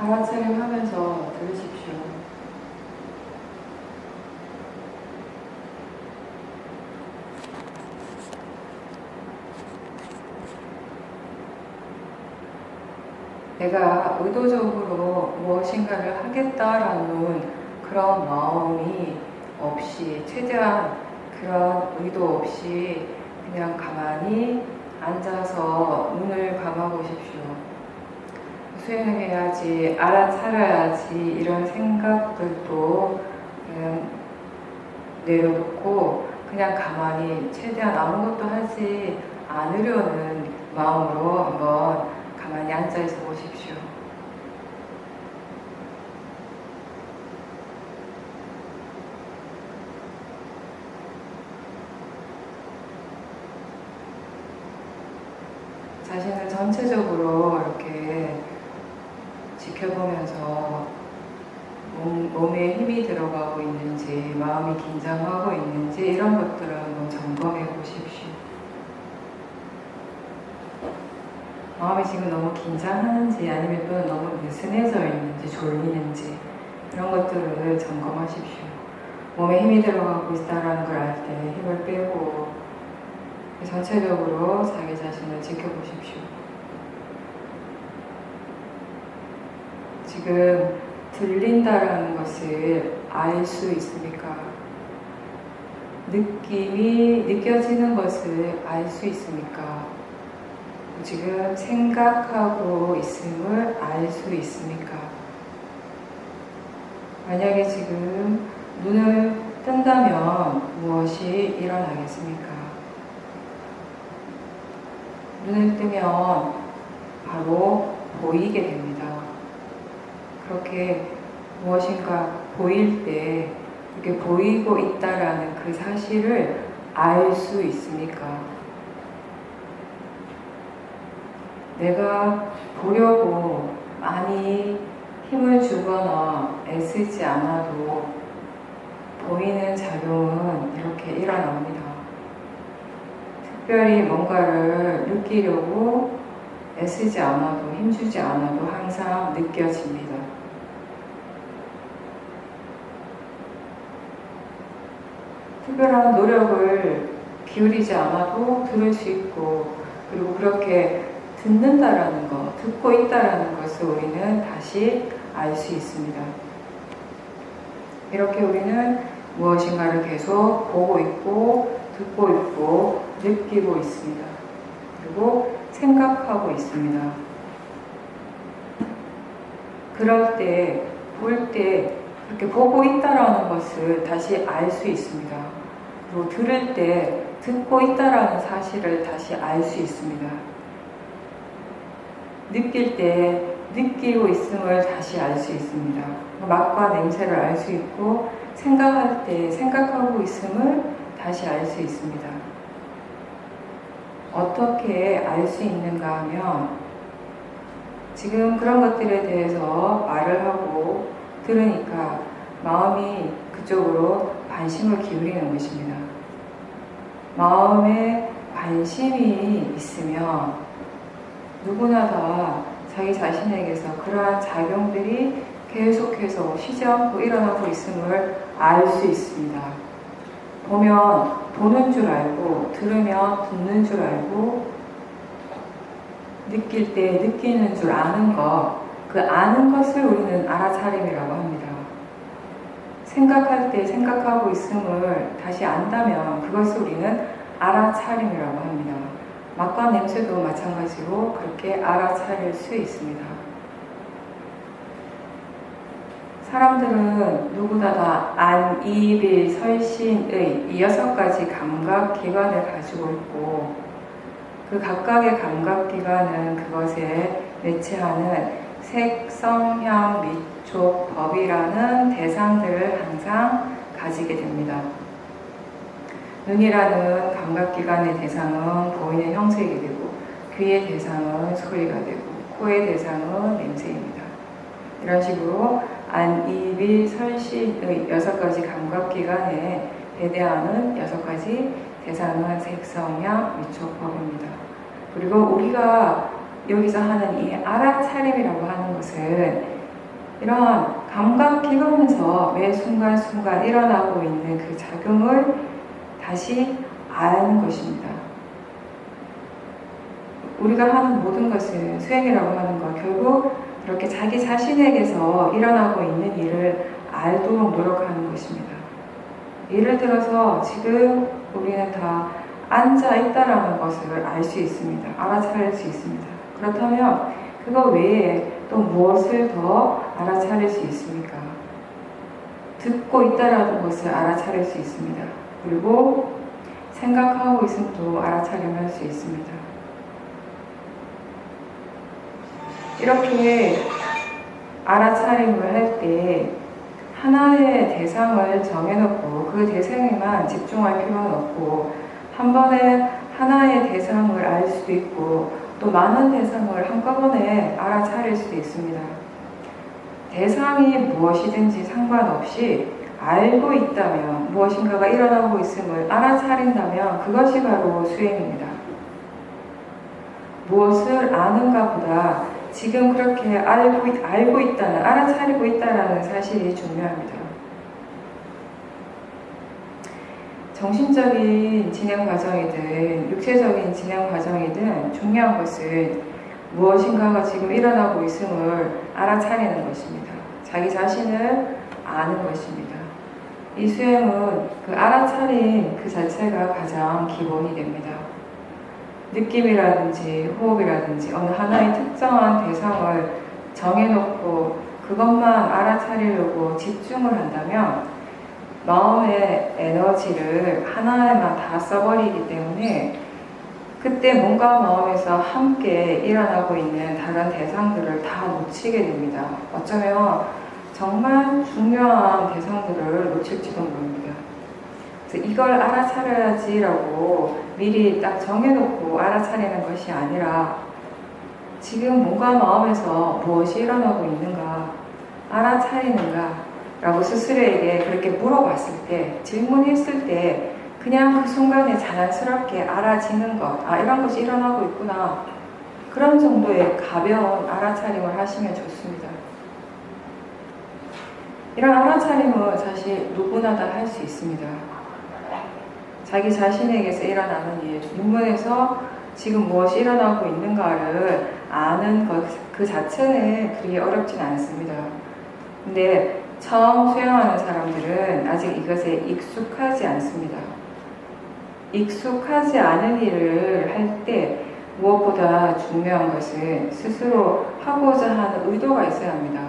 알아차림하면서 들으십시오. 내가 의도적으로 무엇인가를 하겠다라는 그런 마음이 없이, 최대한 그런 의도 없이 그냥 가만히 앉아서 눈을 감아보십시오. 수행을 해야지, 알아차려야지 이런 생각들도 그냥 내려놓고 그냥 가만히 최대한 아무것도 하지 않으려는 마음으로 한번 가만히 앉아있어 보십시오. 자신을 전체적으로 이렇게 지켜보면서 몸에 힘이 들어가고 있는지, 마음이 긴장하고 있는지 이런 것들을 한번 점검해 보십시오. 마음이 지금 너무 긴장하는지 아니면 또 너무 느슨해져 있는지 졸리는지 이런 것들을 점검하십시오. 몸에 힘이 들어가고 있다는 걸 알 때 힘을 빼고 전체적으로 자기 자신을 지켜보십시오. 지금 들린다라는 것을 알 수 있습니까? 느낌이 느껴지는 것을 알 수 있습니까? 지금 생각하고 있음을 알 수 있습니까? 만약에 지금 눈을 뜬다면 무엇이 일어나겠습니까? 눈을 뜨면 바로 보이게 됩니다. 그렇게 무엇인가 보일 때 이렇게 보이고 있다라는 그 사실을 알 수 있습니까? 내가 보려고 많이 힘을 주거나 애쓰지 않아도 보이는 작용은 이렇게 일어납니다. 특별히 뭔가를 느끼려고 애쓰지 않아도, 힘주지 않아도 항상 느껴집니다. 특별한 노력을 기울이지 않아도 들을 수 있고, 그리고 그렇게 듣는다라는 것, 듣고 있다라는 것을 우리는 다시 알 수 있습니다. 이렇게 우리는 무엇인가를 계속 보고 있고, 듣고 있고, 느끼고 있습니다. 그리고 생각하고 있습니다. 그럴 때, 볼 때, 이렇게 보고 있다라는 것을 다시 알 수 있습니다. 그리고 들을 때, 듣고 있다라는 사실을 다시 알 수 있습니다. 느낄 때 느끼고 있음을 다시 알 수 있습니다. 맛과 냄새를 알 수 있고 생각할 때 생각하고 있음을 다시 알 수 있습니다. 어떻게 알 수 있는가 하면 지금 그런 것들에 대해서 말을 하고 들으니까 마음이 그쪽으로 관심을 기울이는 것입니다. 마음에 관심이 있으면 누구나 다 자기 자신에게서 그러한 작용들이 계속해서 쉬지 않고 일어나고 있음을 알 수 있습니다. 보면 보는 줄 알고, 들으면 듣는 줄 알고, 느낄 때 느끼는 줄 아는 것, 그 아는 것을 우리는 알아차림이라고 합니다. 생각할 때 생각하고 있음을 다시 안다면 그것을 우리는 알아차림이라고 합니다. 맛과 냄새도 마찬가지로 그렇게 알아차릴 수 있습니다. 사람들은 누구나 다 안, 이, 빌, 설신의 이 6가지 감각기관을 가지고 있고 그 각각의 감각기관은 그것에 매체하는 색, 성, 향, 미촉, 법이라는 대상들을 항상 가지게 됩니다. 눈이라는 감각기관의 대상은 보이는 형색이 되고 귀의 대상은 소리가 되고 코의 대상은 냄새입니다. 이런 식으로 안, 이, 빌, 설신의 6가지 감각기관에 배대하는 6가지 대상은 색, 성, 향, 미촉, 법입니다. 그리고 우리가 여기서 하는 이 알아차림이라고 하는 것은 이러한 감각기관에서 매 순간순간 일어나고 있는 그 작용을 다시 아는 것입니다. 우리가 하는 모든 것은 수행이라고 하는 것, 결국 그렇게 자기 자신에게서 일어나고 있는 일을 알도록 노력하는 것입니다. 예를 들어서 지금 우리는 다 앉아 있다라는 것을 알 수 있습니다. 알아차릴 수 있습니다. 그렇다면 그거 외에 또 무엇을 더 알아차릴 수 있습니까? 듣고 있다라는 것을 알아차릴 수 있습니다. 그리고 생각하고 있으면 또 알아차림할 수 있습니다. 이렇게 알아차림을 할 때 하나의 대상을 정해놓고 그 대상에만 집중할 필요는 없고 한 번에 하나의 대상을 알 수도 있고 또 많은 대상을 한꺼번에 알아차릴 수도 있습니다. 대상이 무엇이든지 상관없이 알고 있다면 무엇인가가 일어나고 있음을 알아차린다면 그것이 바로 수행입니다. 무엇을 아는가 보다 지금 그렇게 알고 있다는, 알아차리고 있다는 사실이 중요합니다. 정신적인 진행 과정이든 육체적인 진행 과정이든 중요한 것은 무엇인가가 지금 일어나고 있음을 알아차리는 것입니다. 자기 자신을 아는 것입니다. 이 수행은 그 알아차림 그 자체가 가장 기본이 됩니다. 느낌이라든지 호흡이라든지 어느 하나의 특정한 대상을 정해놓고 그것만 알아차리려고 집중을 한다면 마음의 에너지를 하나에만 다 써버리기 때문에 그때 몸과 마음에서 함께 일어나고 있는 다른 대상들을 다 놓치게 됩니다. 어쩌면 정말 중요한 대상들을 놓칠지도 모릅니다. 그래서 이걸 알아차려야지라고 미리 딱 정해놓고 알아차리는 것이 아니라 지금 몸과 마음에서 무엇이 일어나고 있는가, 알아차리는가 라고 스스로에게 그렇게 물어봤을 때, 질문했을 때 그냥 그 순간에 자연스럽게 알아지는 것, 아 이런 것이 일어나고 있구나, 그런 정도의 가벼운 알아차림을 하시면 좋습니다. 이런 알아차림은 사실 누구나 다 할 수 있습니다. 자기 자신에게서 일어나는 일, 인문에서 지금 무엇이 일어나고 있는가를 아는 것 그 자체는 그리 어렵진 않습니다. 근데 처음 수행하는 사람들은 아직 이것에 익숙하지 않습니다. 익숙하지 않은 일을 할 때 무엇보다 중요한 것은 스스로 하고자 하는 의도가 있어야 합니다.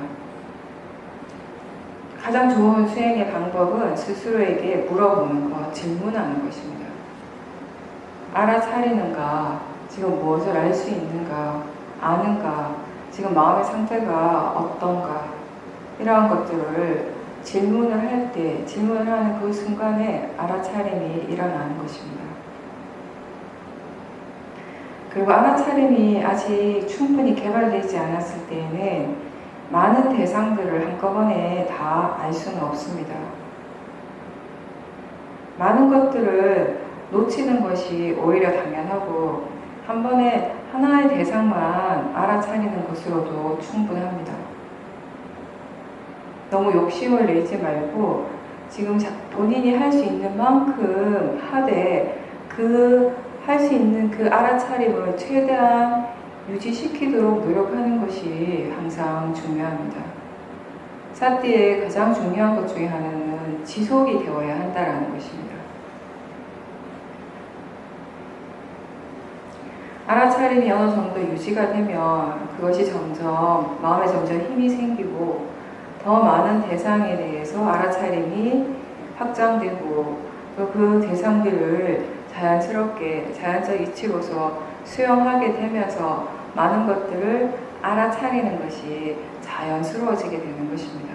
가장 좋은 수행의 방법은 스스로에게 물어보는 것, 질문하는 것입니다. 알아차리는가, 지금 무엇을 알 수 있는가, 아는가, 지금 마음의 상태가 어떤가, 이러한 것들을 질문을 할 때, 질문을 하는 그 순간에 알아차림이 일어나는 것입니다. 그리고 알아차림이 아직 충분히 개발되지 않았을 때에는 많은 대상들을 한꺼번에 다 알 수는 없습니다. 많은 것들을 놓치는 것이 오히려 당연하고 한 번에 하나의 대상만 알아차리는 것으로도 충분합니다. 너무 욕심을 내지 말고 지금 본인이 할 수 있는 만큼 하되 그 할 수 있는 그 알아차림을 최대한 유지시키도록 노력하는 것이 항상 중요합니다. 사띠의 가장 중요한 것 중에 하나는 지속이 되어야 한다는 것입니다. 알아차림이 어느 정도 유지가 되면 그것이 점점 마음에 점점 힘이 생기고 더 많은 대상에 대해서 알아차림이 확장되고 또 그 대상들을 자연스럽게 자연적 이치로서 수용하게 되면서 많은 것들을 알아차리는 것이 자연스러워지게 되는 것입니다.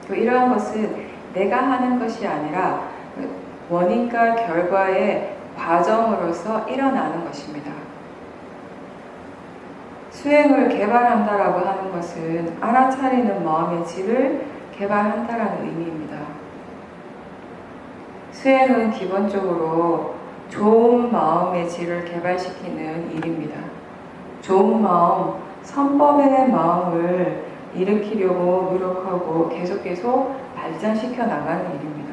또 이러한 것은 내가 하는 것이 아니라 원인과 결과의 과정으로서 일어나는 것입니다. 수행을 개발한다라고 하는 것은 알아차리는 마음의 질을 개발한다라는 의미입니다. 수행은 기본적으로 좋은 마음의 질을 개발시키는 일입니다. 좋은 마음, 선법의 마음을 일으키려고 노력하고 계속 발전시켜 나가는 일입니다.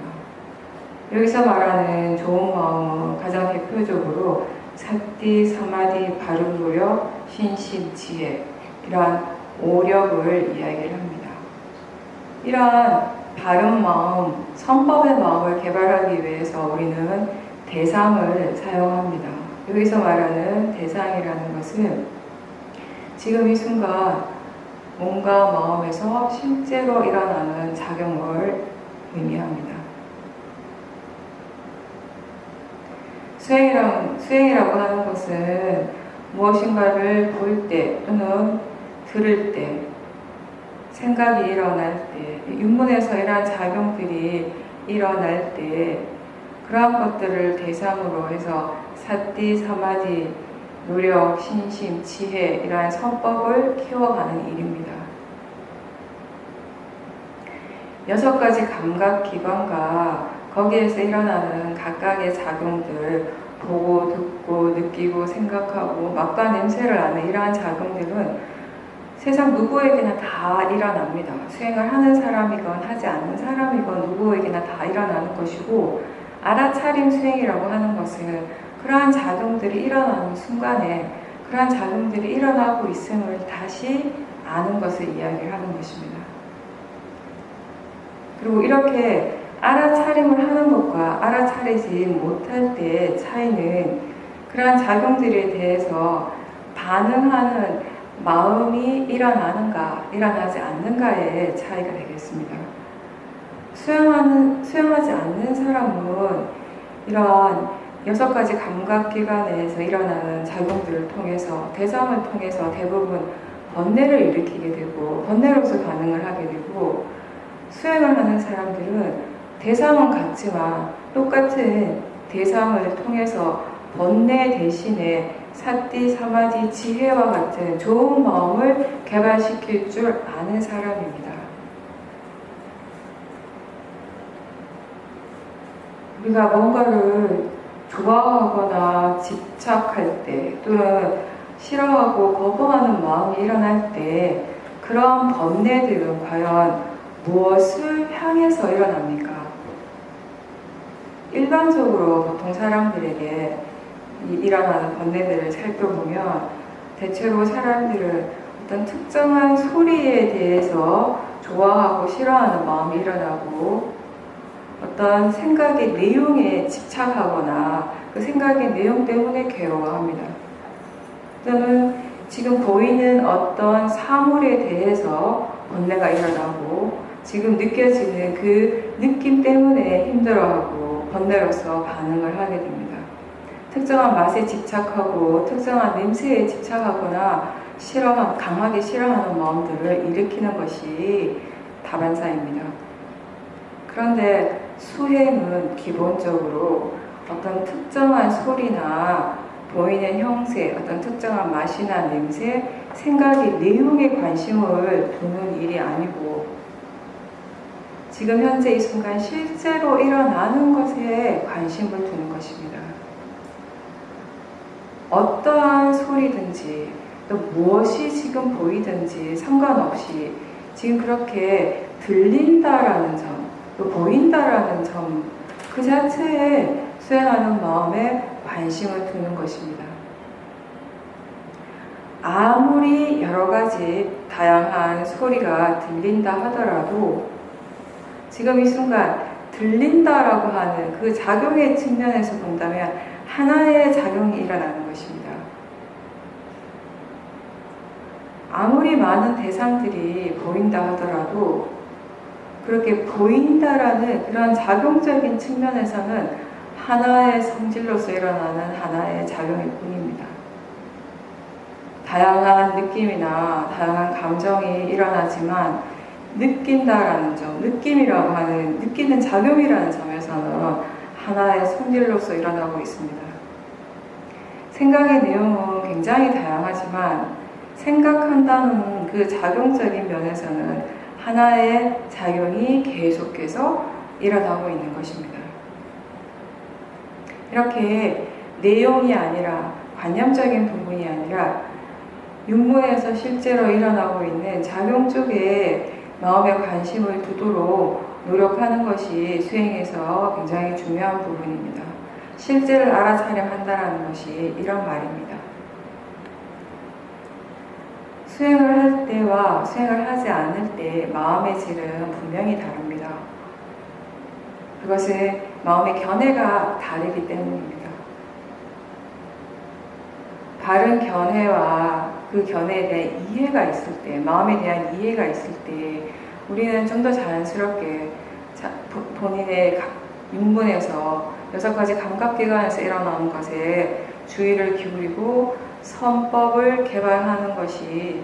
여기서 말하는 좋은 마음은 가장 대표적으로 사티, 사마디, 바른 노력, 신심, 지혜 이러한 5력을 이야기를 합니다. 이러한 바른 마음, 선법의 마음을 개발하기 위해서 우리는 대상을 사용합니다. 여기서 말하는 대상이라는 것은 지금 이 순간 몸과 마음에서 실제로 일어나는 작용을 의미합니다. 수행이라고 하는 것은 무엇인가를 볼 때 또는 들을 때, 생각이 일어날 때, 윤문에서 이러한 작용들이 일어날 때 그러한 것들을 대상으로 해서 사티, 사마디, 노력, 신심, 지혜 이러한 선법을 키워가는 일입니다. 6가지 감각기관과 거기에서 일어나는 각각의 작용들, 보고, 듣고, 느끼고, 생각하고, 맛과 냄새를 아는 이러한 작용들은 세상 누구에게나 다 일어납니다. 수행을 하는 사람이건 하지 않는 사람이건 누구에게나 다 일어나는 것이고, 알아차림 수행이라고 하는 것은 그러한 작용들이 일어나는 순간에 그러한 작용들이 일어나고 있음을 다시 아는 것을 이야기를 하는 것입니다. 그리고 이렇게 알아차림을 하는 것과 알아차리지 못할 때의 차이는 그러한 작용들에 대해서 반응하는 마음이 일어나는가, 일어나지 않는가의 차이가 되겠습니다. 수행하지 않는 사람은 이러한 6가지 감각기관에서 일어나는 작용들을 통해서, 대상을 통해서 대부분 번뇌를 일으키게 되고, 번뇌로서 반응을 하게 되고, 수행을 하는 사람들은 대상은 같지만 똑같은 대상을 통해서 번뇌 대신에 사티, 사마디, 지혜와 같은 좋은 마음을 개발시킬 줄 아는 사람입니다. 우리가 뭔가를 좋아하거나 집착할 때 또는 싫어하고 거부하는 마음이 일어날 때 그런 번뇌들은 과연 무엇을 향해서 일어납니까? 일반적으로 보통 사람들에게 일어나는 번뇌들을 살펴보면 대체로 사람들은 어떤 특정한 소리에 대해서 좋아하고 싫어하는 마음이 일어나고 어떤 생각의 내용에 집착하거나 그 생각의 내용 때문에 괴로워합니다. 또는 지금 보이는 어떤 사물에 대해서 번뇌가 일어나고 지금 느껴지는 그 느낌 때문에 힘들어하고 번뇌로서 반응을 하게 됩니다. 특정한 맛에 집착하고 특정한 냄새에 집착하거나 강하게 싫어하는 마음들을 일으키는 것이 다반사입니다. 그런데 수행은 기본적으로 어떤 특정한 소리나 보이는 형세, 어떤 특정한 맛이나 냄새, 생각의 내용에 관심을 두는 일이 아니고 지금 현재 이 순간 실제로 일어나는 것에 관심을 두는 것입니다. 어떠한 소리든지 또 무엇이 지금 보이든지 상관없이 지금 그렇게 들린다라는 점, 또 보인다라는 점, 그 자체에 수행하는 마음에 관심을 두는 것입니다. 아무리 여러 가지 다양한 소리가 들린다 하더라도 지금 이 순간 들린다라고 하는 그 작용의 측면에서 본다면 하나의 작용이 일어나는 것입니다. 아무리 많은 대상들이 보인다 하더라도 그렇게 보인다라는 그런 작용적인 측면에서는 하나의 성질로서 일어나는 하나의 작용일 뿐입니다. 다양한 느낌이나 다양한 감정이 일어나지만 느낀다라는 점, 느낌이라고 하는 느끼는 작용이라는 점에서는 하나의 성질로서 일어나고 있습니다. 생각의 내용은 굉장히 다양하지만 생각한다는 그 작용적인 면에서는 하나의 작용이 계속해서 일어나고 있는 것입니다. 이렇게 내용이 아니라 관념적인 부분이 아니라 윤문에서 실제로 일어나고 있는 작용 쪽에 마음의 관심을 두도록 노력하는 것이 수행에서 굉장히 중요한 부분입니다. 실제를 알아차려 한다는 것이 이런 말입니다. 수행을 할 때와 수행을 하지 않을 때 마음의 질은 분명히 다릅니다. 그것은 마음의 견해가 다르기 때문입니다. 바른 견해와 그 견해에 대한 이해가 있을 때, 마음에 대한 이해가 있을 때 우리는 좀 더 자연스럽게 본인의 윤문에서 6가지 감각기관에서 일어나는 것에 주의를 기울이고 선법을 개발하는 것이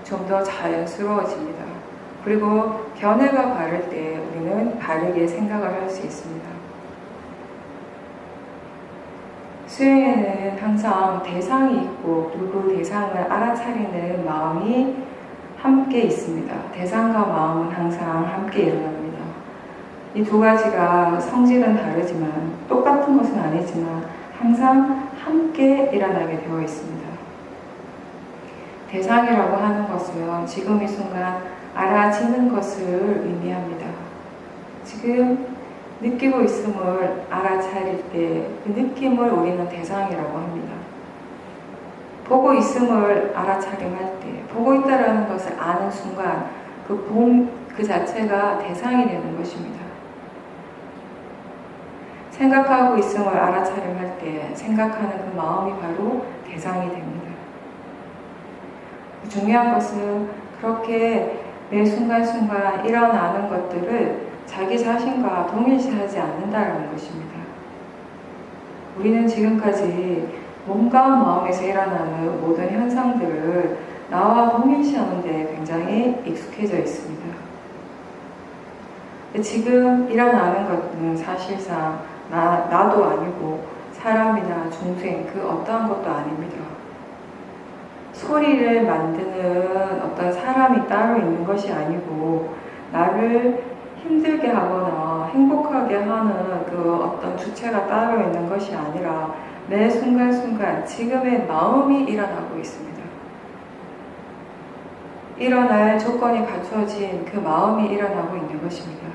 좀 더 자연스러워집니다. 그리고 견해가 바를 때 우리는 바르게 생각을 할 수 있습니다. 수행에는 항상 대상이 있고 그리고 그 대상을 알아차리는 마음이 함께 있습니다. 대상과 마음은 항상 함께 일어납니다. 이 두 가지가 성질은 다르지만 똑같은 것은 아니지만 항상 함께 일어나게 되어 있습니다. 대상이라고 하는 것은 지금 이 순간 알아지는 것을 의미합니다. 지금 느끼고 있음을 알아차릴 때 그 느낌을 우리는 대상이라고 합니다. 보고 있음을 알아차림할 때, 보고 있다는 것을 아는 순간 그 자체가 대상이 되는 것입니다. 생각하고 있음을 알아차림할 때 생각하는 그 마음이 바로 대상이 됩니다. 중요한 것은 그렇게 매 순간순간 일어나는 것들을 자기 자신과 동일시하지 않는다는 것입니다. 우리는 지금까지 몸과 마음에서 일어나는 모든 현상들을 나와 동일시하는 데 굉장히 익숙해져 있습니다. 지금 일어나는 것은 사실상 나도 아니고 사람이나 중생 그 어떠한 것도 아닙니다. 소리를 만드는 어떤 사람이 따로 있는 것이 아니고 나를 힘들게 하거나 행복하게 하는 그 어떤 주체가 따로 있는 것이 아니라 매 순간순간 지금의 마음이 일어나고 있습니다. 일어날 조건이 갖춰진 그 마음이 일어나고 있는 것입니다.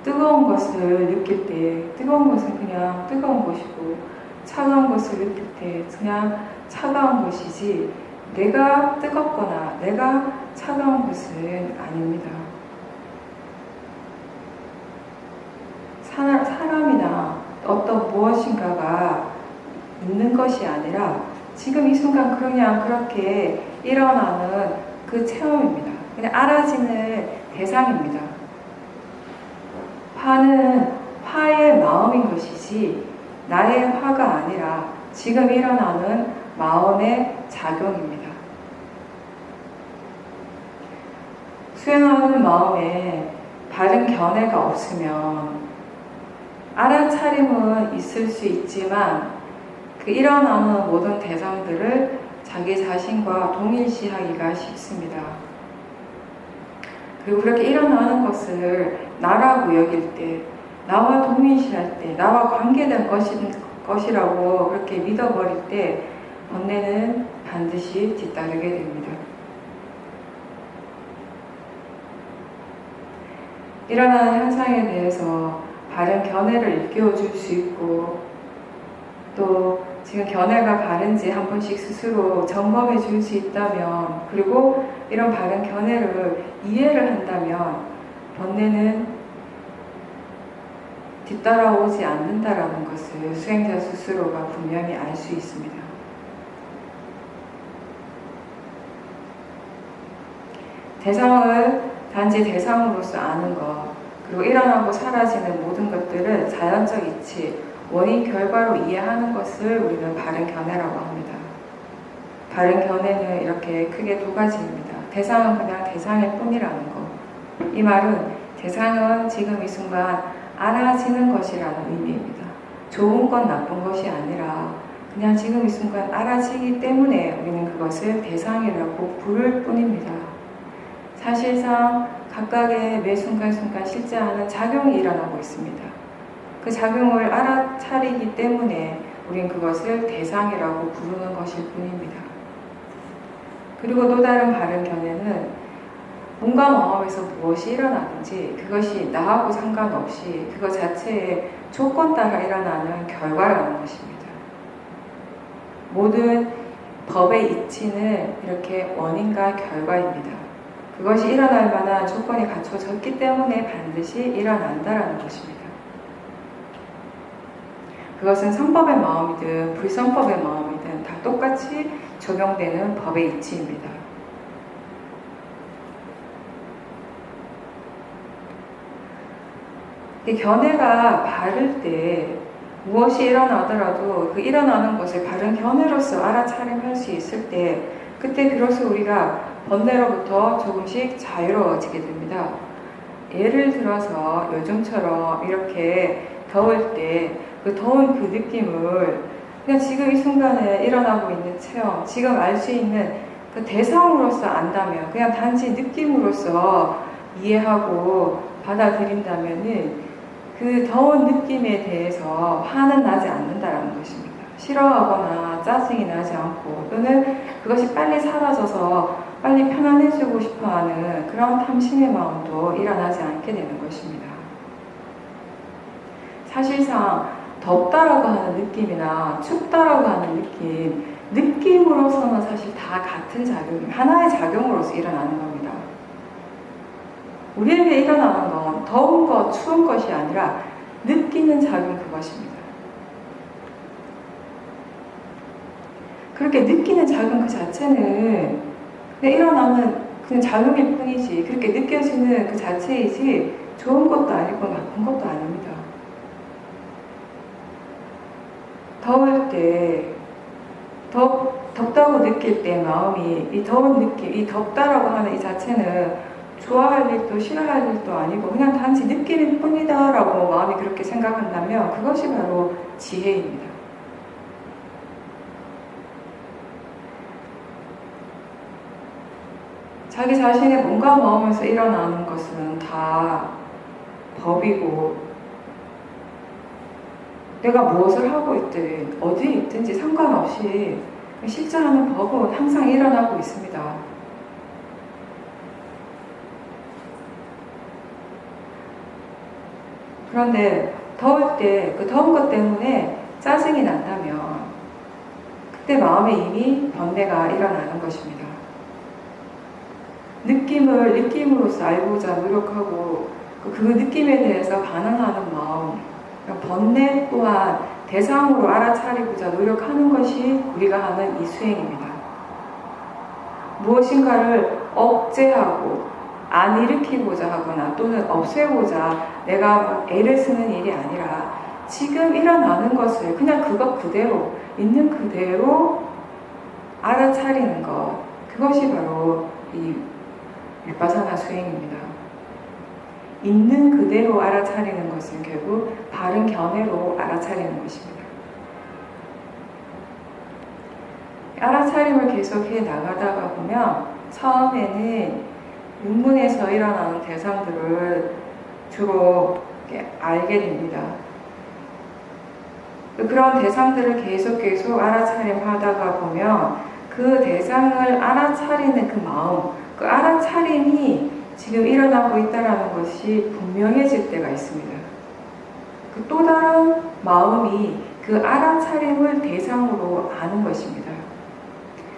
뜨거운 것을 느낄 때 뜨거운 것은 그냥 뜨거운 것이고 차가운 것을 느낄 때 그냥 차가운 것이지 내가 뜨겁거나 내가 차가운 것은 아닙니다. 사람이나 어떤 무엇인가가 있는 것이 아니라 지금 이 순간 그냥 그렇게 일어나는 그 체험입니다. 그냥 알아지는 대상입니다. 화는 화의 마음인 것이지 나의 화가 아니라 지금 일어나는 마음의 작용입니다. 수행하는 마음에 바른 견해가 없으면 알아차림은 있을 수 있지만 그 일어나는 모든 대상들을 자기 자신과 동일시하기가 쉽습니다. 그리고 그렇게 일어나는 것을 나라고 여길 때, 나와 동일시할 때, 나와 관계된 것이라고 그렇게 믿어버릴 때 번뇌는 반드시 뒤따르게 됩니다. 일어나는 현상에 대해서 바른 견해를 일깨워줄 수 있고 또 지금 견해가 바른지 한 번씩 스스로 점검해 줄 수 있다면 그리고 이런 바른 견해를 이해를 한다면 번뇌는 뒤따라오지 않는다라는 것을 수행자 스스로가 분명히 알 수 있습니다. 대상을 단지 대상으로서 아는 것 그리고 일어나고 사라지는 모든 것들을 자연적 이치, 원인 결과로 이해하는 것을 우리는 바른 견해라고 합니다. 바른 견해는 이렇게 크게 두 가지입니다. 대상은 그냥 대상일 뿐이라는 것. 이 말은 대상은 지금 이 순간 알아지는 것이라는 의미입니다. 좋은 건 나쁜 것이 아니라 그냥 지금 이 순간 알아지기 때문에 우리는 그것을 대상이라고 부를 뿐입니다. 사실상 각각의 매 순간순간 실제하는 작용이 일어나고 있습니다. 그 작용을 알아차리기 때문에 우린 그것을 대상이라고 부르는 것일 뿐입니다. 그리고 또 다른 바른 견해는 몸과 마음에서 무엇이 일어나든지 그것이 나하고 상관없이 그것 자체의 조건 따라 일어나는 결과라는 것입니다. 모든 법의 이치는 이렇게 원인과 결과입니다. 그것이 일어날 만한 조건이 갖춰졌기 때문에 반드시 일어난다라는 것입니다. 그것은 선법의 마음이든 불선법의 마음이든 다 똑같이 적용되는 법의 이치입니다. 견해가 바를 때 무엇이 일어나더라도 그 일어나는 것을 바른 견해로서 알아차림할 수 있을 때 그때 비로소 우리가 번뇌로부터 조금씩 자유로워지게 됩니다. 예를 들어서 요즘처럼 이렇게 더울 때 그 더운 그 느낌을 그냥 지금 이 순간에 일어나고 있는 체험, 지금 알 수 있는 그 대상으로서 안다면, 그냥 단지 느낌으로서 이해하고 받아들인다면은 그 더운 느낌에 대해서 화는 나지 않는다라는 것입니다. 싫어하거나 짜증이 나지 않고, 또는 그것이 빨리 사라져서 빨리 편안해지고 싶어하는 그런 탐심의 마음도 일어나지 않게 되는 것입니다. 사실상 덥다라고 하는 느낌이나 춥다라고 하는 느낌으로서는 사실 다 같은 작용이 하나의 작용으로서 일어나는 겁니다. 우리에게 일어나는 건 더운 것, 추운 것이 아니라 느끼는 작용 그것입니다. 그렇게 느끼는 작용 그 자체는 그냥 일어나는 그냥 작용일 뿐이지, 그렇게 느껴지는 그 자체이지 좋은 것도 아니고 나쁜 것도 아닙니다. 더울 때, 덥다고 느낄 때 마음이 이 더운 느낌, 이 덥다라고 하는 이 자체는 좋아할 일도 싫어할 일도 아니고 그냥 단지 느끼는 뿐이다 라고 마음이 그렇게 생각한다면 그것이 바로 지혜입니다. 자기 자신의 몸과 마음에서 일어나는 것은 다 법이고, 내가 무엇을 하고 있든 어디에 있든지 상관없이 실제하는 법은 항상 일어나고 있습니다. 그런데 더울 때 그 더운 것 때문에 짜증이 난다면 그때 마음에 이미 번뇌가 일어나는 것입니다. 느낌을 느낌으로써 알고자 노력하고 그 느낌에 대해서 반응하는 마음, 번뇌 또한 대상으로 알아차리고자 노력하는 것이 우리가 하는 이 수행입니다. 무엇인가를 억제하고 안 일으키고자 하거나 또는 없애고자 내가 애를 쓰는 일이 아니라 지금 일어나는 것을 그냥 그것 그대로 있는 그대로 알아차리는 것, 그것이 바로 이 윗바사나 수행입니다. 있는 그대로 알아차리는 것은 결국 바른 견해로 알아차리는 것입니다. 알아차림을 계속해 나가다가 보면 처음에는 육문에서 일어나는 대상들을 주로 알게 됩니다. 그런 대상들을 계속 알아차림하다가 보면 그 대상을 알아차리는 그 마음, 그 알아차림이 지금 일어나고 있다는 것이 분명해질 때가 있습니다. 그 또 다른 마음이 그 알아차림을 대상으로 아는 것입니다.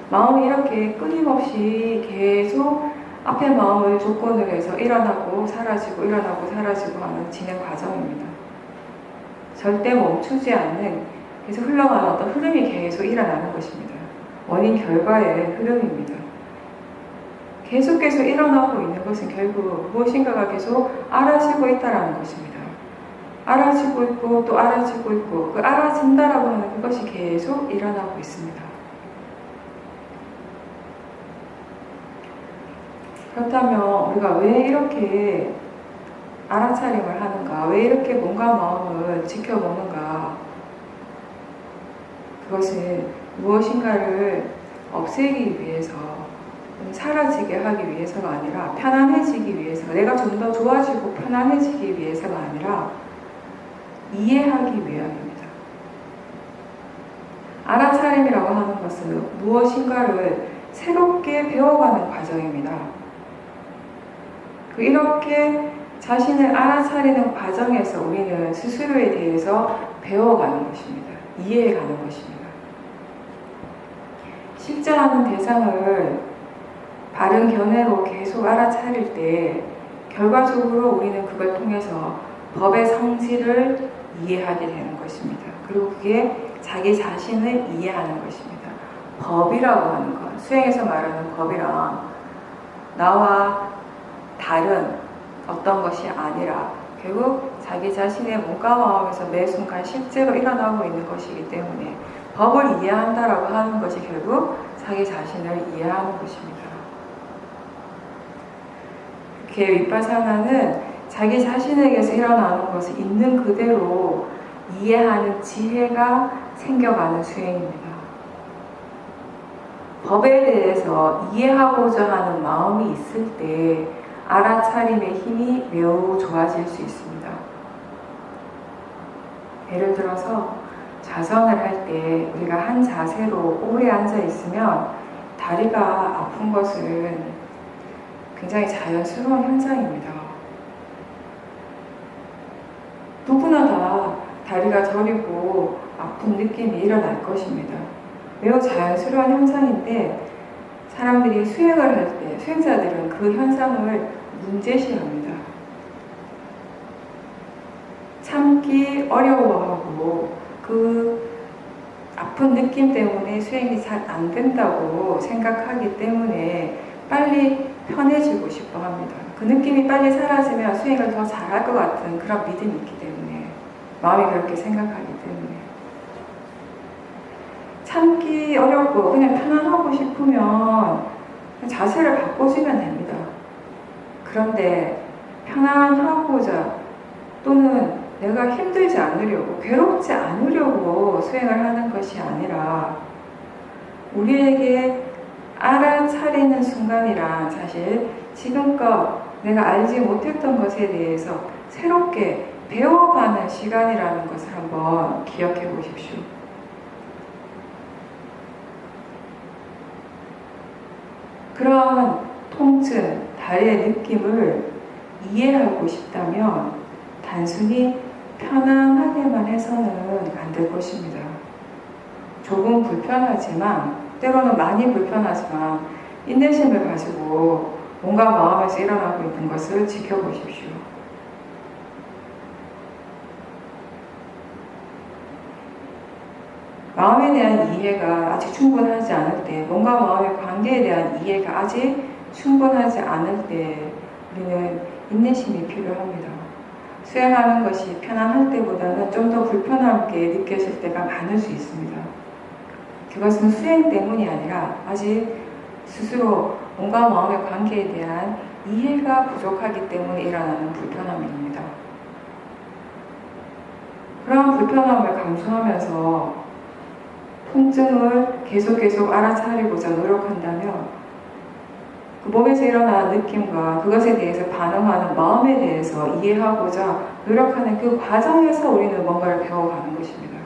마음이 이렇게 끊임없이 계속 앞에 마음을 조건으로 해서 일어나고 사라지고 일어나고 사라지고 하는 진행 과정입니다. 절대 멈추지 않는, 계속 흘러가는 어떤 흐름이 계속 일어나는 것입니다. 원인 결과의 흐름입니다. 계속 일어나고 있는 것은 결국 무엇인가가 계속 알아지고 있다는 것입니다. 알아지고 있고 또 알아지고 있고, 그 알아진다라고 하는 그것이 계속 일어나고 있습니다. 그렇다면 우리가 왜 이렇게 알아차림을 하는가? 왜 이렇게 몸과 마음을 지켜보는가? 그것은 무엇인가를 없애기 위해서, 사라지게 하기 위해서가 아니라 편안해지기 위해서, 내가 좀 더 좋아지고 편안해지기 위해서가 아니라 이해하기 위함입니다. 알아차림이라고 하는 것은 무엇인가를 새롭게 배워가는 과정입니다. 이렇게 자신을 알아차리는 과정에서 우리는 스스로에 대해서 배워가는 것입니다. 이해해가는 것입니다. 실제하는 대상을 바른 견해로 계속 알아차릴 때 결과적으로 우리는 그걸 통해서 법의 성질을 이해하게 되는 것입니다. 그리고 그게 자기 자신을 이해하는 것입니다. 법이라고 하는 것, 수행에서 말하는 법이랑 나와 다른 어떤 것이 아니라 결국 자기 자신의 몸과 마음에서 매 순간 실제로 일어나고 있는 것이기 때문에 법을 이해한다라고 하는 것이 결국 자기 자신을 이해하는 것입니다. 이렇게 윗바사나는 자기 자신에게서 일어나는 것을 있는 그대로 이해하는 지혜가 생겨가는 수행입니다. 법에 대해서 이해하고자 하는 마음이 있을 때 알아차림의 힘이 매우 좋아질 수 있습니다. 예를 들어서 자선을 할 때 우리가 한 자세로 오래 앉아 있으면 다리가 아픈 것은 굉장히 자연스러운 현상입니다. 누구나 다 다리가 저리고 아픈 느낌이 일어날 것입니다. 매우 자연스러운 현상인데 사람들이 수행을 할 때 수행자들은 그 현상을 문제시합니다. 참기 어려워하고 그 아픈 느낌 때문에 수행이 잘 안 된다고 생각하기 때문에 빨리 편해지고 싶어 합니다. 그 느낌이 빨리 사라지면 수행을 더 잘할 것 같은 그런 믿음이 있기 때문에 마음이 그렇게 생각하기 때문에 참기 어렵고 그냥 편안하고 싶으면 자세를 바꿔주면 됩니다. 그런데 편안하고자 또는 내가 힘들지 않으려고 괴롭지 않으려고 수행을 하는 것이 아니라 우리에게 알아차리는 순간이란 사실 지금껏 내가 알지 못했던 것에 대해서 새롭게 배워가는 시간이라는 것을 한번 기억해 보십시오. 그런 통증, 다리의 느낌을 이해하고 싶다면 단순히 편안하게만 해서는 안 될 것입니다. 조금 불편하지만 때로는 많이 불편하지만 인내심을 가지고 뭔가 마음에서 일어나고 있는 것을 지켜보십시오. 마음에 대한 이해가 아직 충분하지 않을 때, 뭔가 마음의 관계에 대한 이해가 아직 충분하지 않을 때 우리는 인내심이 필요합니다. 수행하는 것이 편안할 때보다는 좀 더 불편하게 느껴질 때가 많을 수 있습니다. 그것은 수행 때문이 아니라 아직 스스로 몸과 마음의 관계에 대한 이해가 부족하기 때문에 일어나는 불편함입니다. 그런 불편함을 감수하면서 통증을 계속 알아차리고자 노력한다면 그 몸에서 일어나는 느낌과 그것에 대해서 반응하는 마음에 대해서 이해하고자 노력하는 그 과정에서 우리는 뭔가를 배워가는 것입니다.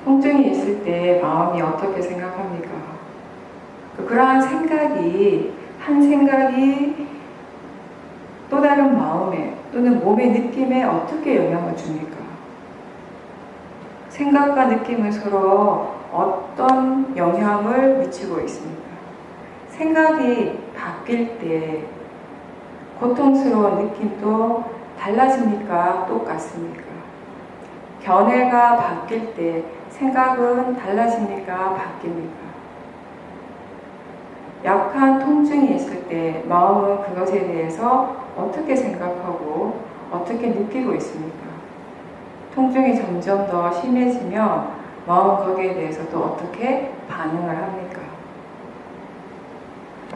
통증이 있을 때 마음이 어떻게 생각합니까? 그러한 생각이 한 생각이 또 다른 마음에 또는 몸의 느낌에 어떻게 영향을 줍니까? 생각과 느낌은 서로 어떤 영향을 미치고 있습니까? 생각이 바뀔 때 고통스러운 느낌도 달라집니까? 똑같습니까? 견해가 바뀔 때 생각은 달라집니까? 바뀝니까? 약한 통증이 있을 때 마음은 그것에 대해서 어떻게 생각하고 어떻게 느끼고 있습니까? 통증이 점점 더 심해지면 마음은 거기에 대해서 또 어떻게 반응을 합니까?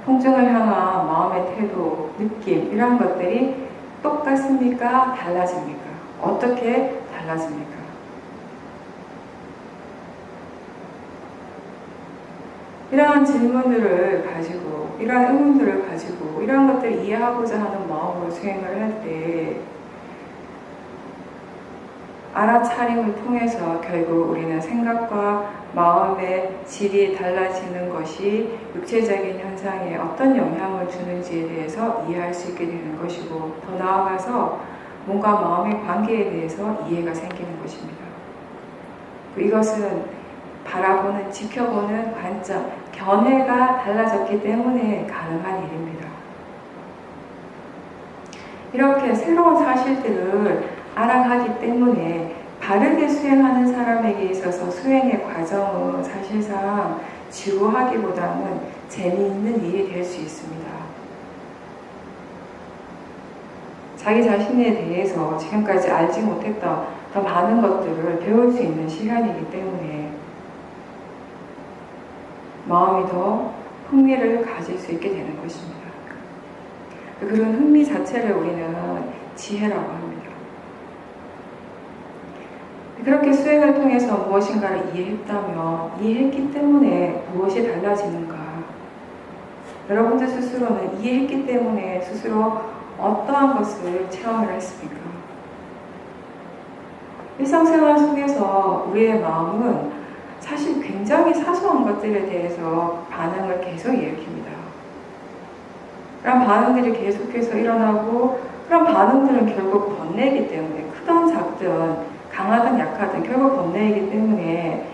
통증을 향한 마음의 태도, 느낌 이런 것들이 똑같습니까? 달라집니까? 어떻게 달라집니까? 이러한 질문들을 가지고 이러한 의문들을 가지고 이러한 것들을 이해하고자 하는 마음으로 수행을 할 때 알아차림을 통해서 결국 우리는 생각과 마음의 질이 달라지는 것이 육체적인 현상에 어떤 영향을 주는지에 대해서 이해할 수 있게 되는 것이고, 더 나아가서 몸과 마음의 관계에 대해서 이해가 생기는 것입니다. 이것은 바라보는, 지켜보는 관점, 견해가 달라졌기 때문에 가능한 일입니다. 이렇게 새로운 사실들을 알아가기 때문에 바르게 수행하는 사람에게 있어서 수행의 과정은 사실상 지루하기보다는 재미있는 일이 될 수 있습니다. 자기 자신에 대해서 지금까지 알지 못했던 더 많은 것들을 배울 수 있는 시간이기 때문에 마음이 더 흥미를 가질 수 있게 되는 것입니다. 그런 흥미 자체를 우리는 지혜라고 합니다. 그렇게 수행을 통해서 무엇인가를 이해했다면, 이해했기 때문에 무엇이 달라지는가? 여러분들 스스로는 이해했기 때문에 스스로 어떠한 것을 체험을 했습니까? 일상생활 속에서 우리의 마음은 사실 굉장히 사소한 것들에 대해서 반응을 계속 일으킵니다. 그런 반응들이 계속해서 일어나고, 그런 반응들은 결국 번뇌이기 때문에, 크든 작든 강하든 약하든 결국 번뇌이기 때문에,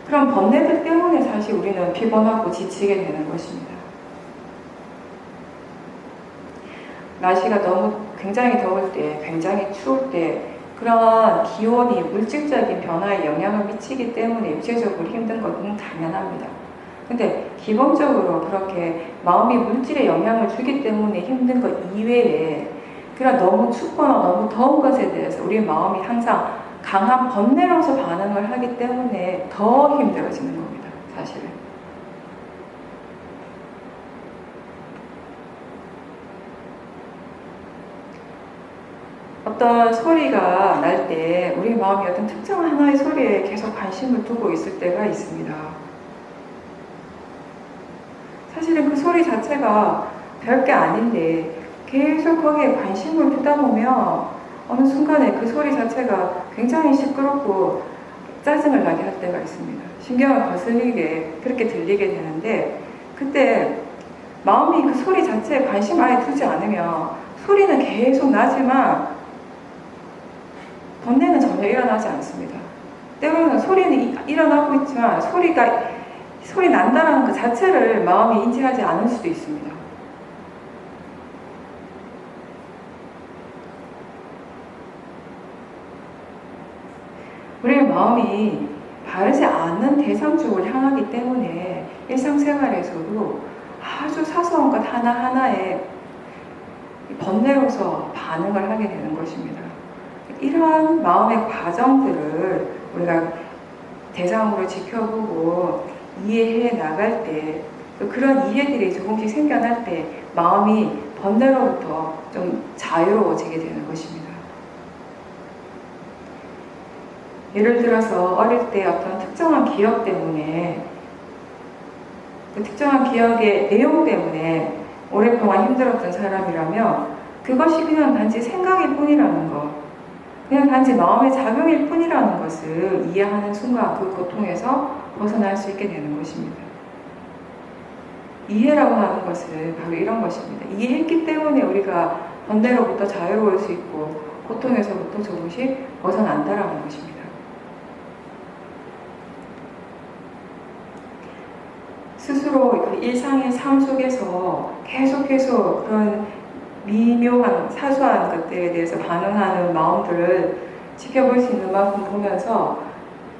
그런 번뇌들 때문에 사실 우리는 피곤하고 지치게 되는 것입니다. 날씨가 너무 굉장히 더울 때, 굉장히 추울 때 그런 기온이 물질적인 변화에 영향을 미치기 때문에 육체적으로 힘든 것은 당연합니다. 근데 기본적으로 그렇게 마음이 물질에 영향을 주기 때문에 힘든 것 이외에, 그런 너무 춥거나 너무 더운 것에 대해서 우리 마음이 항상 강한 번뇌로서 반응을 하기 때문에 더 힘들어지는 겁니다, 사실은. 어떤 소리가 날 때 우리 마음이 어떤 특정 하나의 소리에 계속 관심을 두고 있을 때가 있습니다. 사실은 그 소리 자체가 별게 아닌데 계속 거기에 관심을 두다 보면 어느 순간에 그 소리 자체가 굉장히 시끄럽고 짜증을 나게 할 때가 있습니다. 신경을 거슬리게 그렇게 들리게 되는데, 그때 마음이 그 소리 자체에 관심 아예 두지 않으면 소리는 계속 나지만 번뇌는 전혀 일어나지 않습니다. 때로는 소리는 일어나고 있지만 소리 난다는 그 자체를 마음이 인지하지 않을 수도 있습니다. 우리의 마음이 바르지 않는 대상 쪽을 향하기 때문에 일상생활에서도 아주 사소한 것 하나하나에 번뇌로서 반응을 하게 되는 것입니다. 이러한 마음의 과정들을 우리가 대상으로 지켜보고 이해해 나갈 때, 또 그런 이해들이 조금씩 생겨날 때 마음이 번뇌로부터 좀 자유로워지게 되는 것입니다. 예를 들어서 어릴 때 어떤 특정한 기억 때문에, 그 특정한 기억의 내용 때문에 오랫동안 힘들었던 사람이라면 그것이 그냥 단지 생각일 뿐이라는 것, 그냥 단지 마음의 작용일 뿐이라는 것을 이해하는 순간 그 고통에서 벗어날 수 있게 되는 것입니다. 이해라고 하는 것은 바로 이런 것입니다. 이해했기 때문에 우리가 번뇌로부터 자유로울 수 있고 고통에서부터 조금씩 벗어난다라는 것입니다. 스스로 그 일상의 삶 속에서 계속해서 그런 미묘한 사소한 것들에 대해서 반응하는 마음들을 지켜볼 수 있는 만큼 보면서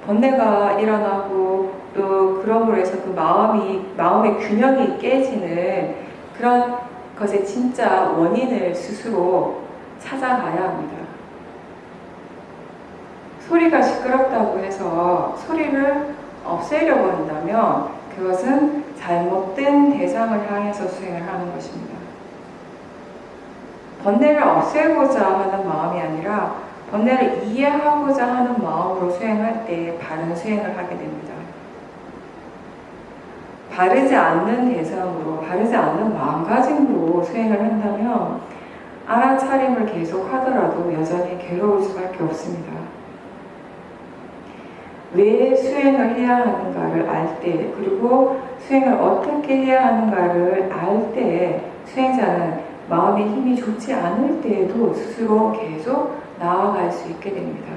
번뇌가 일어나고, 또 그럼으로 해서 그 마음의 균형이 깨지는 그런 것의 진짜 원인을 스스로 찾아가야 합니다. 소리가 시끄럽다고 해서 소리를 없애려고 한다면 그것은 잘못된 대상을 향해서 수행을 하는 것입니다. 번뇌를 없애고자 하는 마음이 아니라 번뇌를 이해하고자 하는 마음으로 수행할 때 바른 수행을 하게 됩니다. 바르지 않는 대상으로, 바르지 않는 마음가짐으로 수행을 한다면 알아차림을 계속 하더라도 여전히 괴로울 수밖에 없습니다. 왜 수행을 해야 하는가를 알 때, 그리고 수행을 어떻게 해야 하는가를 알 때 수행자는 마음의 힘이 좋지 않을 때에도 스스로 계속 나아갈 수 있게 됩니다.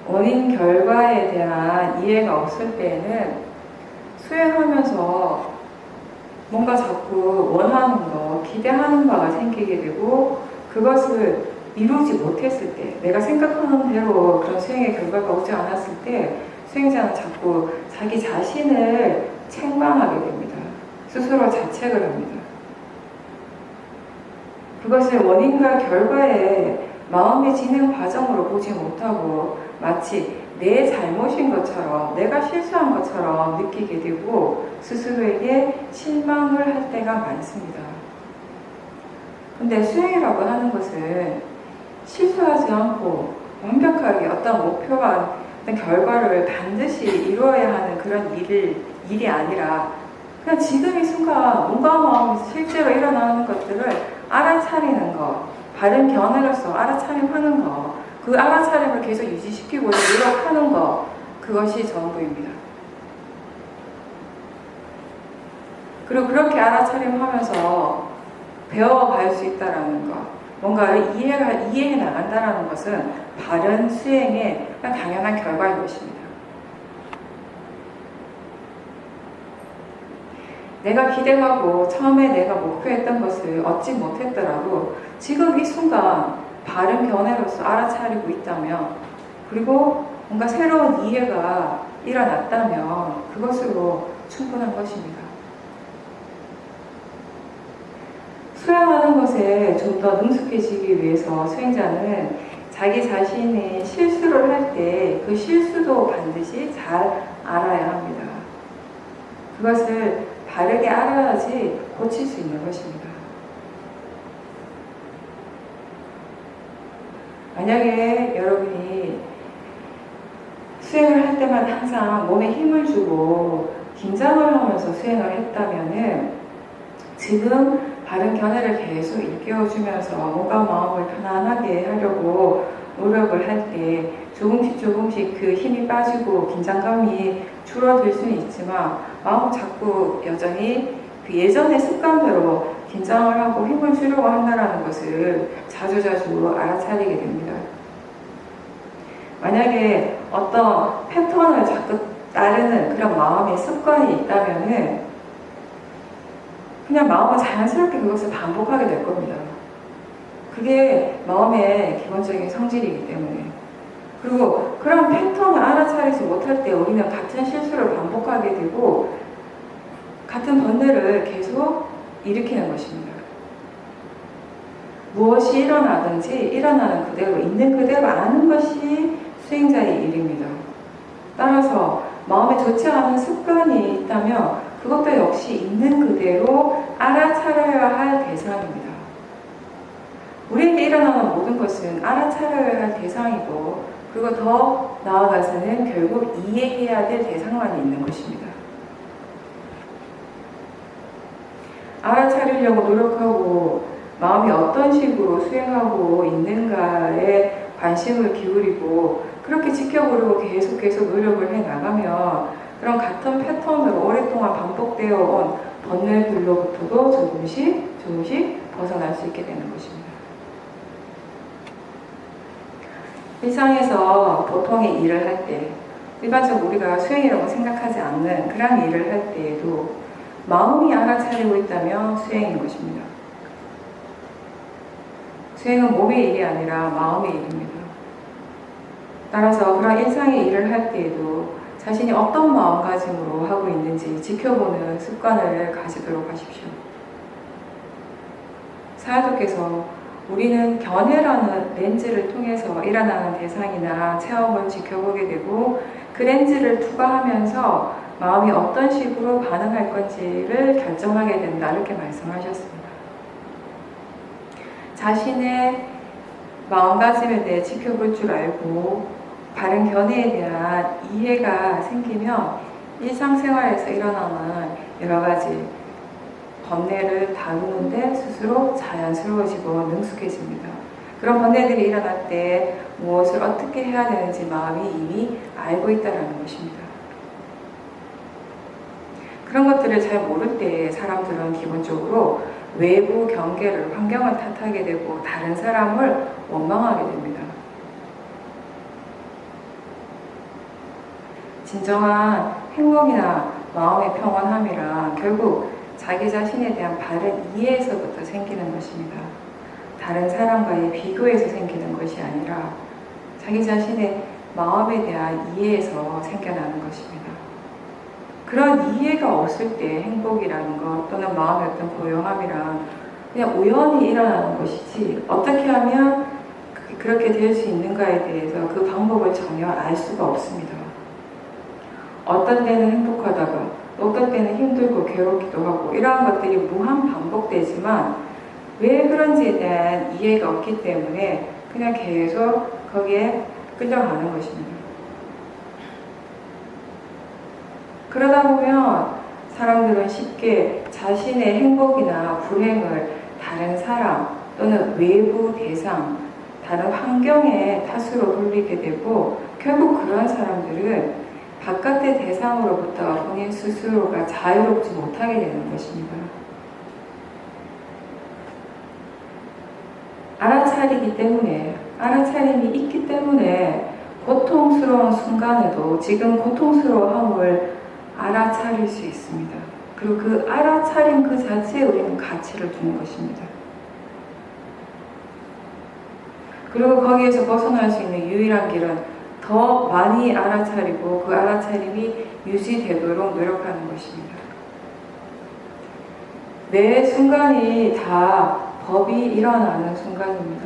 원인 결과에 대한 이해가 없을 때에는 수행하면서 뭔가 자꾸 원하는 거, 기대하는 바가 생기게 되고 그것을 이루지 못했을 때, 내가 생각하는 대로 그런 수행의 결과가 오지 않았을 때 수행자는 자꾸 자기 자신을 책망하게 됩니다. 스스로 자책을 합니다. 그것을 원인과 결과의 마음의 진행 과정으로 보지 못하고 마치 내 잘못인 것처럼, 내가 실수한 것처럼 느끼게 되고 스스로에게 실망을 할 때가 많습니다. 근데 수행이라고 하는 것은 실수하지 않고 완벽하게 어떤 목표와 어떤 결과를 반드시 이루어야 하는 그런 일이 아니라 그냥 지금 이 순간 뭔가 마음에서 실제로 일어나는 것들을 알아차리는 것, 바른 견해로서 알아차림하는 것, 그 알아차림을 계속 유지시키고 노력하는 것, 그것이 전부입니다. 그리고 그렇게 알아차림하면서 배워갈 수 있다는 것, 뭔가를 이해해 나간다는 것은 바른 수행의 당연한 결과인 것입니다. 내가 기대하고 처음에 내가 목표했던 것을 얻지 못했더라도 지금 이 순간 바른 견해로서 알아차리고 있다면, 그리고 뭔가 새로운 이해가 일어났다면 그것으로 충분한 것입니다. 수행하는 것에 좀 더 능숙해지기 위해서 수행자는 자기 자신이 실수를 할 때 그 실수도 반드시 잘 알아야 합니다. 그것을 바르게 알아야지 고칠 수 있는 것입니다. 만약에 여러분이 수행을 할 때마다 항상 몸에 힘을 주고 긴장을 하면서 수행을 했다면은 지금 바른 견해를 계속 일깨워주면서 뭔가 마음을 편안하게 하려고 노력을 할 때 조금씩 그 힘이 빠지고 긴장감이 줄어들 수는 있지만 마음은 자꾸 여전히 그 예전의 습관대로 긴장을 하고 힘을 주려고 한다는 것을 자주자주 알아차리게 됩니다. 만약에 어떤 패턴을 자꾸 따르는 그런 마음의 습관이 있다면은 그냥 마음은 자연스럽게 그것을 반복하게 될 겁니다. 그게 마음의 기본적인 성질이기 때문에. 그리고 그런 패턴을 알아차리지 못할 때 우리는 같은 실수를 반복하게 되고 같은 번뇌를 계속 일으키는 것입니다. 무엇이 일어나든지 일어나는 그대로, 있는 그대로 아는 것이 수행자의 일입니다. 따라서 마음에 좋지 않은 습관이 있다면 그것도 역시 있는 그대로 알아차려야 할 대상입니다. 우리에게 일어나는 모든 것은 알아차려야 할 대상이고, 그리고 더 나아가서는 결국 이해해야 될 대상만 있는 것입니다. 알아차리려고 노력하고 마음이 어떤 식으로 수행하고 있는가에 관심을 기울이고 그렇게 지켜보려고 계속 노력을 해 나가면 그런 같은 패턴으로 오랫동안 반복되어 온 번뇌들로부터도 조금씩 벗어날 수 있게 되는 것입니다. 일상에서 보통의 일을 할 때, 일반적으로 우리가 수행이라고 생각하지 않는 그런 일을 할 때에도 마음이 알아차리고 있다면 수행인 것입니다. 수행은 몸의 일이 아니라 마음의 일입니다. 따라서 그런 일상의 일을 할 때에도 자신이 어떤 마음가짐으로 하고 있는지 지켜보는 습관을 가지도록 하십시오. 사야도께서 우리는 견해라는 렌즈를 통해서 일어나는 대상이나 체험을 지켜보게 되고 그 렌즈를 투과하면서 마음이 어떤 식으로 반응할 건지를 결정하게 된다, 이렇게 말씀하셨습니다. 자신의 마음가짐에 대해 지켜볼 줄 알고 바른 견해에 대한 이해가 생기면 일상생활에서 일어나는 여러 가지 번뇌를 다루는데 스스로 자연스러워지고 능숙해집니다. 그런 번뇌들이 일어날 때 무엇을 어떻게 해야 되는지 마음이 이미 알고 있다는 것입니다. 그런 것들을 잘 모를 때 사람들은 기본적으로 외부 경계를, 환경을 탓하게 되고 다른 사람을 원망하게 됩니다. 진정한 행복이나 마음의 평온함이란 결국 자기 자신에 대한 바른 이해에서부터 생기는 것입니다. 다른 사람과의 비교에서 생기는 것이 아니라 자기 자신의 마음에 대한 이해에서 생겨나는 것입니다. 그런 이해가 없을 때 행복이라는 것 또는 마음의 어떤 고요함이란 그냥 우연히 일어나는 것이지 어떻게 하면 그렇게 될 수 있는가에 대해서 그 방법을 전혀 알 수가 없습니다. 어떤 때는 행복하다가 어떤 때는 힘들고 괴롭기도 하고 이러한 것들이 무한 반복되지만 왜 그런지에 대한 이해가 없기 때문에 그냥 계속 거기에 끌려가는 것입니다. 그러다 보면 사람들은 쉽게 자신의 행복이나 불행을 다른 사람 또는 외부 대상, 다른 환경의 탓으로 돌리게 되고 결국 그런 사람들은 바깥의 대상으로부터 본인 스스로가 자유롭지 못하게 되는 것입니다. 알아차림이 있기 때문에 고통스러운 순간에도 지금 고통스러움을 알아차릴 수 있습니다. 그리고 그 알아차림 그 자체에 우리는 가치를 두는 것입니다. 그리고 거기에서 벗어날 수 있는 유일한 길은 더 많이 알아차리고 그 알아차림이 유지되도록 노력하는 것입니다. 매 순간이 다 법이 일어나는 순간입니다.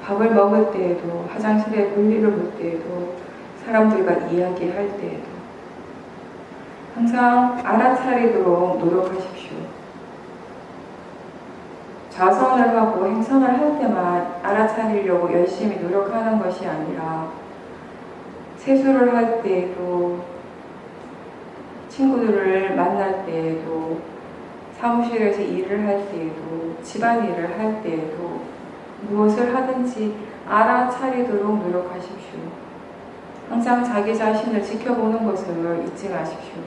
밥을 먹을 때에도, 화장실에 볼일을 볼 때에도, 사람들과 이야기할 때에도 항상 알아차리도록 노력하십시오. 좌선을 하고 행선을 할 때만 알아차리려고 열심히 노력하는 것이 아니라 세수를 할 때에도, 친구들을 만날 때에도, 사무실에서 일을 할 때에도, 집안일을 할 때에도 무엇을 하든지 알아차리도록 노력하십시오. 항상 자기 자신을 지켜보는 것을 잊지 마십시오.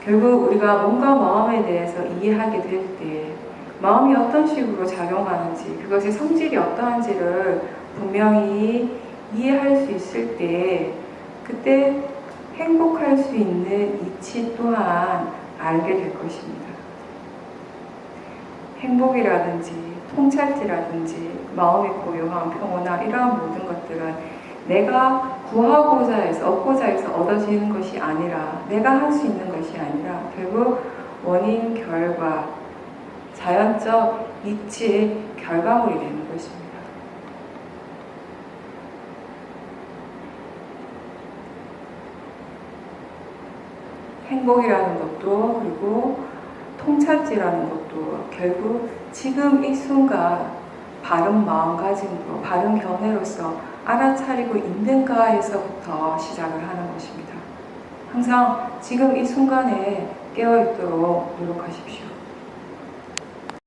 결국 우리가 몸과 마음에 대해서 이해하게 될 때 마음이 어떤 식으로 작용하는지 그것의 성질이 어떠한지를 분명히 이해할 수 있을 때 그때 행복할 수 있는 이치 또한 알게 될 것입니다. 행복이라든지 통찰지라든지 마음의 고요함, 평온함 이러한 모든 것들은 내가 구하고자 해서 얻고자 해서 얻어지는 것이 아니라 내가 할 수 있는 것이 아니라 결국 원인, 결과, 자연적 이치의 결과물이 되는 것입니다. 행복이라는 것도 그리고 통찰지라는 것도 결국 지금 이 순간 바른 마음가짐으로 바른 견해로서 알아차리고 있는가에서부터 시작을 하는 것입니다. 항상 지금 이 순간에 깨어있도록 노력하십시오.